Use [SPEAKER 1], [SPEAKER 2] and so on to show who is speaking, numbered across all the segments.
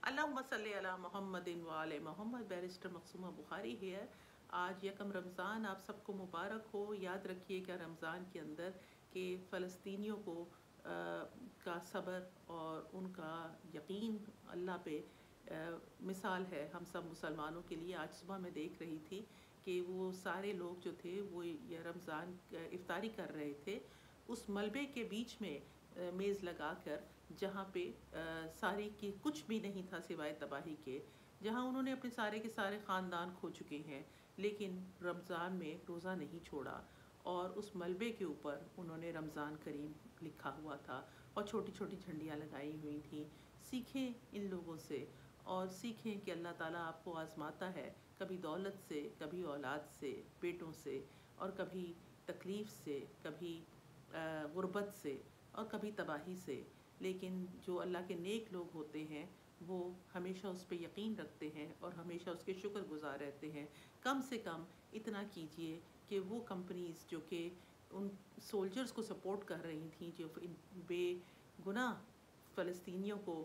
[SPEAKER 1] اللہم صلی علی محمد و آل محمد. بیرسٹر مقصومہ بخاری ہے. آج یکم رمضان آپ سب کو مبارک ہو. یاد رکھیے کہ رمضان کے اندر کہ فلسطینیوں کو کا صبر اور ان کا یقین اللہ پہ مثال ہے ہم سب مسلمانوں کے لیے. آج صبح میں دیکھ رہی تھی کہ وہ سارے لوگ جو تھے وہ یہ رمضان افطاری کر رہے تھے اس ملبے کے بیچ میں میز لگا کر جہاں پہ ساری کی کچھ بھی نہیں تھا سوائے تباہی کے، جہاں انہوں نے اپنے سارے کے سارے خاندان کھو چکے ہیں لیکن رمضان میں روزہ نہیں چھوڑا اور اس ملبے کے اوپر انہوں نے رمضان کریم لکھا ہوا تھا اور چھوٹی چھوٹی جھنڈیاں لگائی ہوئی تھیں. سیکھیں ان لوگوں سے اور سیکھیں کہ اللہ تعالیٰ آپ کو آزماتا ہے، کبھی دولت سے، کبھی اولاد سے، بیٹوں سے، اور کبھی تکلیف سے، کبھی غربت سے، اور کبھی تباہی سے. لیکن جو اللہ کے نیک لوگ ہوتے ہیں وہ ہمیشہ اس پہ یقین رکھتے ہیں اور ہمیشہ اس کے شکر گزار رہتے ہیں. کم سے کم اتنا کیجئے کہ وہ کمپنیز جو کہ ان سولجرز کو سپورٹ کر رہی تھیں، جو بے گناہ فلسطینیوں کو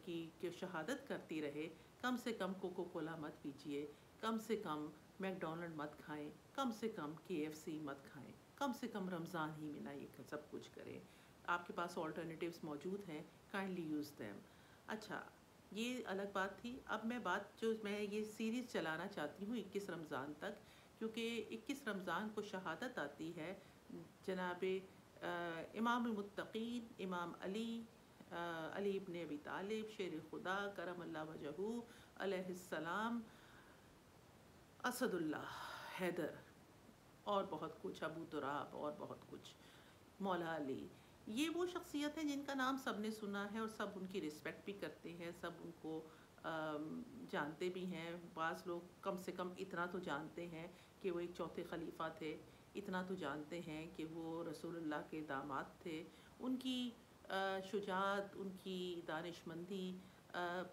[SPEAKER 1] کی شہادت کرتی رہے، کم سے کم کوکو کولا مت پیجئے، کم سے کم میک ڈونلڈ مت کھائیں، کم سے کم KFC مت کھائیں، کم سے کم رمضان ہی میں نہ یہ سب کچھ کریں. آپ کے پاس آلٹرنیٹیوز موجود ہیں، کائنڈلی یوز دیم. اچھا، یہ الگ بات تھی. اب میں یہ سیریز چلانا چاہتی ہوں 21 رمضان تک، کیونکہ 21 رمضان کو شہادت آتی ہے جناب امام المتقین امام علی ابن ابی طالب شیر خدا کرم اللہ وجہہ علیہ السلام، اسد اللہ حیدر، اور بہت کچھ، ابو تراب، اور بہت کچھ، مولا علی. یہ وہ شخصیت ہیں جن کا نام سب نے سنا ہے اور سب ان کی رسپیکٹ بھی کرتے ہیں، سب ان کو جانتے بھی ہیں. بعض لوگ کم سے کم اتنا تو جانتے ہیں کہ وہ ایک چوتھے خلیفہ تھے، اتنا تو جانتے ہیں کہ وہ رسول اللہ کے داماد تھے. ان کی شجاعت، ان کی دانش مندی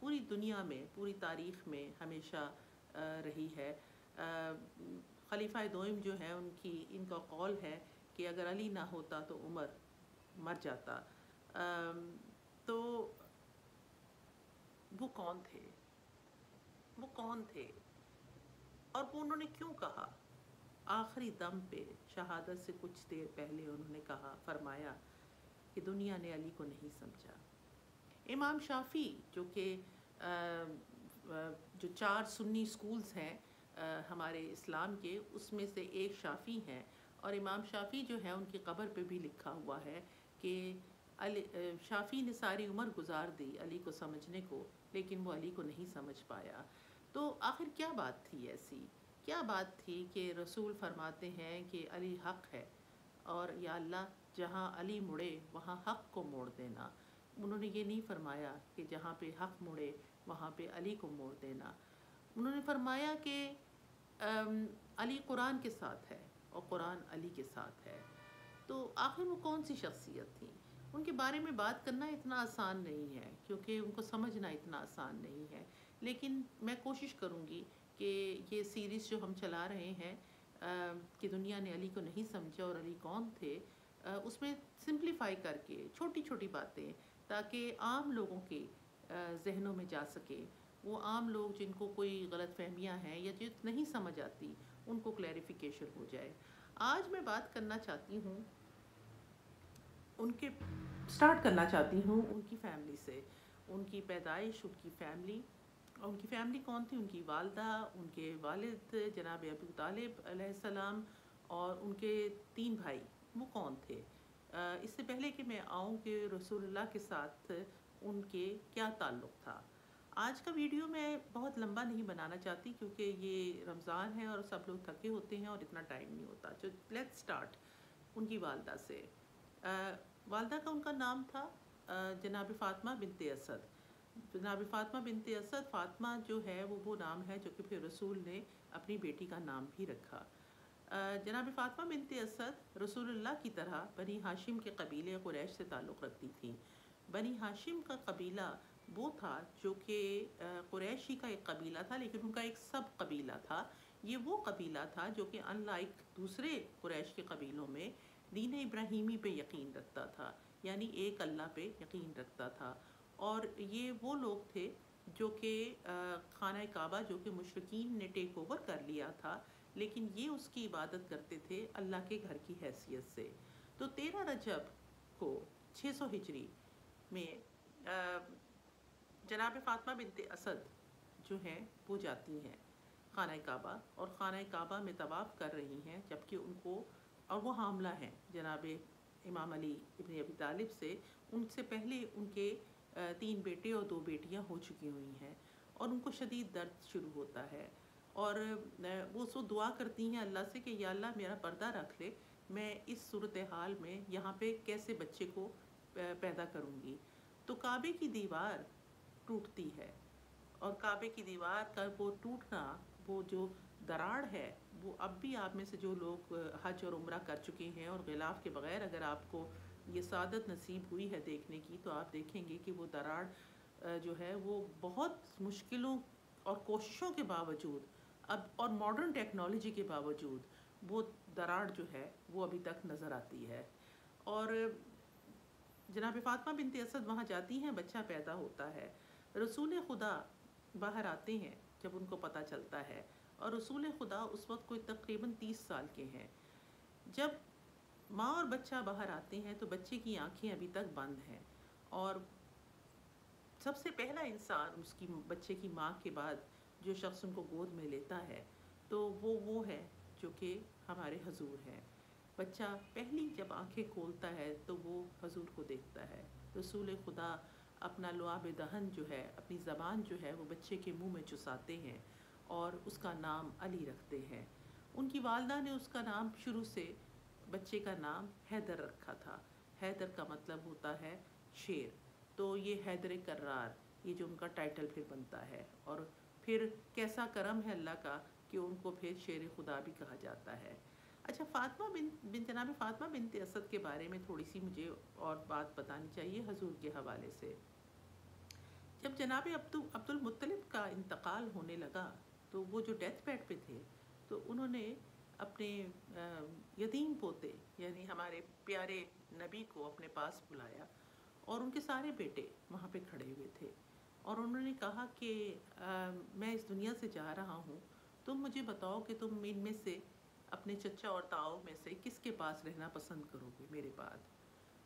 [SPEAKER 1] پوری دنیا میں، پوری تاریخ میں ہمیشہ رہی ہے. خلیفہ دوئم جو ہے ان کا قول ہے کہ اگر علی نہ ہوتا تو عمر مر جاتا. تو وہ کون تھے؟ وہ کون تھے اور وہ انہوں نے کیوں کہا؟ آخری دم پہ شہادت سے کچھ دیر پہلے انہوں نے فرمایا کہ دنیا نے علی کو نہیں سمجھا. امام شافعی جو کہ جو 4 سنی سکولز ہیں ہمارے اسلام کے، اس میں سے ایک شافعی ہیں، اور امام شافعی جو ہے ان کی قبر پہ بھی لکھا ہوا ہے کہ شافعی نے ساری عمر گزار دی علی کو سمجھنے کو، لیکن وہ علی کو نہیں سمجھ پایا. تو آخر کیا بات تھی ایسی؟ کیا بات تھی کہ رسول فرماتے ہیں کہ علی حق ہے، اور یا اللہ جہاں علی مڑے وہاں حق کو موڑ دینا. انہوں نے یہ نہیں فرمایا کہ جہاں پہ حق مڑے وہاں پہ علی کو موڑ دینا. انہوں نے فرمایا کہ علی قرآن کے ساتھ ہے اور قرآن علی کے ساتھ ہے. تو آخر وہ کون سی شخصیت تھی؟ ان کے بارے میں بات کرنا اتنا آسان نہیں ہے کیونکہ ان کو سمجھنا اتنا آسان نہیں ہے. لیکن میں کوشش کروں گی کہ یہ سیریز جو ہم چلا رہے ہیں کہ دنیا نے علی کو نہیں سمجھا اور علی کون تھے، اس میں سمپلیفائی کر کے چھوٹی چھوٹی باتیں تاکہ عام لوگوں کے ذہنوں میں جا سکے. وہ عام لوگ جن کو کوئی غلط فہمیاں ہیں یا جو نہیں سمجھ آتی ان کو کلیریفیکیشن ہو جائے. آج میں بات کرنا چاہتی ہوں سٹارٹ کرنا چاہتی ہوں ان کی فیملی سے، ان کی پیدائش، ان کی فیملی. ان کی فیملی کون تھی؟ ان کی والدہ، ان کے والد جناب ابو طالب علیہ السلام، اور ان کے 3 بھائی، وہ کون تھے؟ اس سے پہلے کہ میں آؤں کہ رسول اللہ کے ساتھ ان کے کیا تعلق تھا. آج کا ویڈیو میں بہت لمبا نہیں بنانا چاہتی کیونکہ یہ رمضان ہے اور سب لوگ تھکے ہوتے ہیں اور اتنا ٹائم نہیں ہوتا. تو لیٹس سٹارٹ ان کی والدہ سے. والدہ کا ان کا نام تھا جناب فاطمہ بنت اسد. جناب فاطمہ بنت اسد، فاطمہ جو ہے وہ نام ہے جو کہ پھر رسول نے اپنی بیٹی کا نام بھی رکھا. جناب فاطمہ بنت اسد رسول اللہ کی طرح بنی ہاشم کے قبیلے قریش سے تعلق رکھتی تھیں. بنی ہاشم کا قبیلہ وہ تھا جو کہ قریشی کا ایک قبیلہ تھا، لیکن ان کا ایک سب قبیلہ تھا. یہ وہ قبیلہ تھا جو کہ ان لائک دوسرے قریش کے قبیلوں میں دین ابراہیمی پہ یقین رکھتا تھا، یعنی ایک اللہ پہ یقین رکھتا تھا. اور یہ وہ لوگ تھے جو کہ خانہ کعبہ جو کہ مشرکین نے ٹیک اوور کر لیا تھا، لیکن یہ اس کی عبادت کرتے تھے اللہ کے گھر کی حیثیت سے۔ تو 13 رجب کو 600 ہجری میں جناب فاطمہ بنت اسد جو ہیں وہ جاتی ہیں خانہ کعبہ، اور خانہ کعبہ میں طواف کر رہی ہیں، جبکہ ان کو، اور وہ حاملہ ہیں جناب امام علی ابن ابی طالب سے۔ ان سے پہلے ان کے 3 بیٹے اور 2 بیٹیاں ہو چکی ہوئی ہیں، اور ان کو شدید درد شروع ہوتا ہے، اور وہ سو دعا کرتی ہیں اللہ سے کہ یا اللہ میرا پردہ رکھ لے، میں اس صورتحال میں یہاں پہ کیسے بچے کو پیدا کروں گی۔ تو کعبے کی دیوار ٹوٹتی ہے، اور کعبے کی دیوار کا وہ ٹوٹنا، وہ جو دراڑ ہے، وہ اب بھی آپ میں سے جو لوگ حج اور عمرہ کر چکے ہیں اور غلاف کے بغیر اگر آپ کو یہ سعادت نصیب ہوئی ہے دیکھنے کی، تو آپ دیکھیں گے کہ وہ دراڑ جو ہے وہ بہت مشکلوں اور کوششوں کے باوجود، اب اور ماڈرن ٹیکنالوجی کے باوجود، وہ دراڑ جو ہے وہ ابھی تک نظر آتی ہے۔ اور جناب فاطمہ بنت اسد وہاں جاتی ہیں، بچہ پیدا ہوتا ہے، رسول خدا باہر آتے ہیں جب ان کو پتہ چلتا ہے، اور رسول خدا اس وقت کوئی تقریباً 30 سال کے ہیں۔ جب ماں اور بچہ باہر آتے ہیں تو بچے کی آنکھیں ابھی تک بند ہیں، اور سب سے پہلا انسان اس کی بچے کی ماں کے بعد جو شخص ان کو گود میں لیتا ہے تو وہ ہے جو کہ ہمارے حضور ہیں۔ بچہ پہلی جب آنکھیں کھولتا ہے تو وہ حضور کو دیکھتا ہے۔ رسول خدا اپنا لعاب دہن جو ہے، اپنی زبان جو ہے وہ بچے کے منہ میں چساتے ہیں، اور اس کا نام علی رکھتے ہیں۔ ان کی والدہ نے اس کا نام شروع سے بچے کا نام حیدر رکھا تھا۔ حیدر کا مطلب ہوتا ہے شیر، تو یہ حیدر کرار، یہ جو ان کا ٹائٹل پھر بنتا ہے، اور پھر کیسا کرم ہے اللہ کا کہ ان کو پھر شیر خدا بھی کہا جاتا ہے۔ اچھا، جناب فاطمہ بنت اسد کے بارے میں تھوڑی سی مجھے اور بات بتانی چاہیے حضور کے حوالے سے۔ جب جناب عبد المطلب کا انتقال ہونے لگا تو وہ جو ڈیتھ بیڈ پہ تھے، تو انہوں نے اپنے یتیم پوتے یعنی ہمارے پیارے نبی کو اپنے پاس بلایا، اور ان کے سارے بیٹے وہاں پہ کھڑے ہوئے تھے، اور انہوں نے کہا کہ میں اس دنیا سے جا رہا ہوں، تم مجھے بتاؤ کہ تم ان میں سے اپنے چچا اور تاؤ میں سے کس کے پاس رہنا پسند کرو گے میرے بعد۔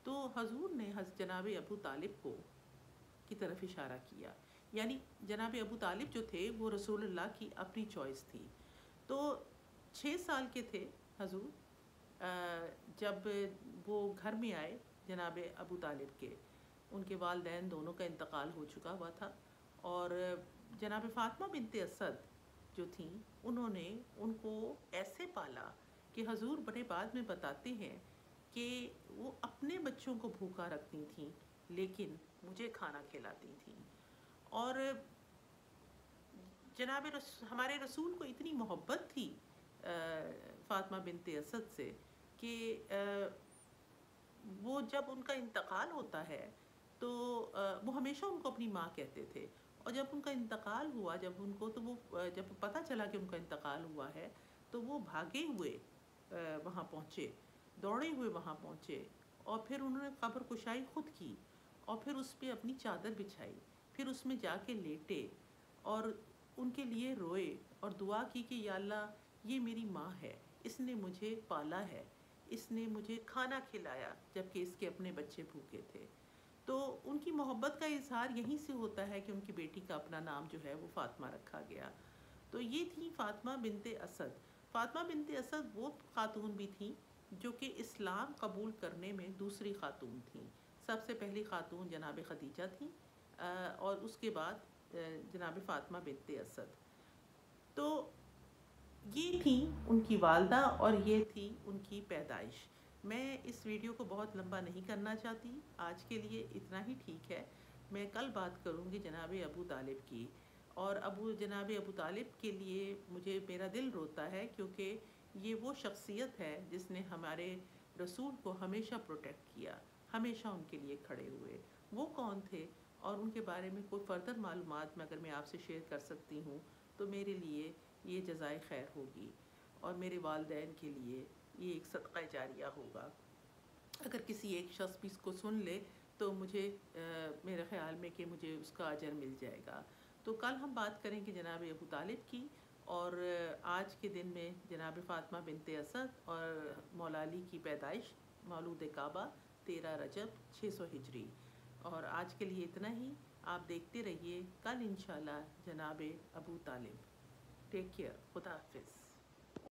[SPEAKER 1] تو حضور نے جناب ابو طالب کی طرف اشارہ کیا، یعنی جناب ابو طالب جو تھے وہ رسول اللہ کی اپنی چوائس تھی۔ تو 6 سال کے تھے حضور جب وہ گھر میں آئے جناب ابو طالب کے، ان کے والدین دونوں کا انتقال ہو چکا ہوا تھا، اور جناب فاطمہ بنت اسد جو تھیں انہوں نے ان کو ایسے پالا کہ حضور بڑے بعد میں بتاتے ہیں کہ وہ اپنے بچوں کو بھوکا رکھتی تھیں لیکن مجھے کھانا کھلاتی تھیں۔ اور جناب ہمارے رسول کو اتنی محبت تھی فاطمہ بنت اسد سے کہ وہ جب ان کا انتقال ہوتا ہے تو وہ ہمیشہ ان کو اپنی ماں کہتے تھے، اور جب ان کا انتقال ہوا، جب ان کو، تو وہ جب پتہ چلا کہ ان کا انتقال ہوا ہے تو وہ بھاگے ہوئے وہاں پہنچے، دوڑے ہوئے وہاں پہنچے، اور پھر انہوں نے قبر کشائی خود کی، اور پھر اس پہ اپنی چادر بچھائی، پھر اس میں جا کے لیٹے اور ان کے لیے روئے اور دعا کی کہ یا اللہ یہ میری ماں ہے، اس نے مجھے پالا ہے، اس نے مجھے کھانا کھلایا جبکہ اس کے اپنے بچے بھوکے تھے۔ تو ان کی محبت کا اظہار یہیں سے ہوتا ہے کہ ان کی بیٹی کا اپنا نام جو ہے وہ فاطمہ رکھا گیا۔ تو یہ تھی فاطمہ بنت اسد۔ فاطمہ بنت اسد وہ خاتون بھی تھیں جو کہ اسلام قبول کرنے میں دوسری خاتون تھیں۔ سب سے پہلی خاتون جناب خدیجہ تھیں، اور اس کے بعد جناب فاطمہ بنت اسد۔ تو یہ تھیں ان کی والدہ اور یہ تھی ان کی پیدائش۔ میں اس ویڈیو کو بہت لمبا نہیں کرنا چاہتی، آج کے لیے اتنا ہی ٹھیک ہے۔ میں کل بات کروں گی جناب ابو طالب کی، اور جناب ابو طالب کے لیے مجھے میرا دل روتا ہے کیونکہ یہ وہ شخصیت ہے جس نے ہمارے رسول کو ہمیشہ پروٹیکٹ کیا، ہمیشہ ان کے لیے کھڑے ہوئے۔ وہ کون تھے اور ان کے بارے میں کوئی فردر معلومات میں اگر میں آپ سے شیئر کر سکتی ہوں تو میرے لیے یہ جزائے خیر ہوگی، اور میرے والدین کے لیے یہ ایک صدقہ جاریہ ہوگا۔ اگر کسی ایک شخص بھی اس کو سن لے تو مجھے میرے خیال میں کہ مجھے اس کا اجر مل جائے گا۔ تو کل ہم بات کریں گے جناب ابو طالب کی، اور آج کے دن میں جناب فاطمہ بنت اسد اور مولا علی کی پیدائش مولود کعبہ 13 رجب 600 ہجری۔ اور آج کے لیے اتنا ہی، آپ دیکھتے رہیے کل انشاءاللہ جناب ابو طالب۔ ٹیک کیئر، خدا حافظ۔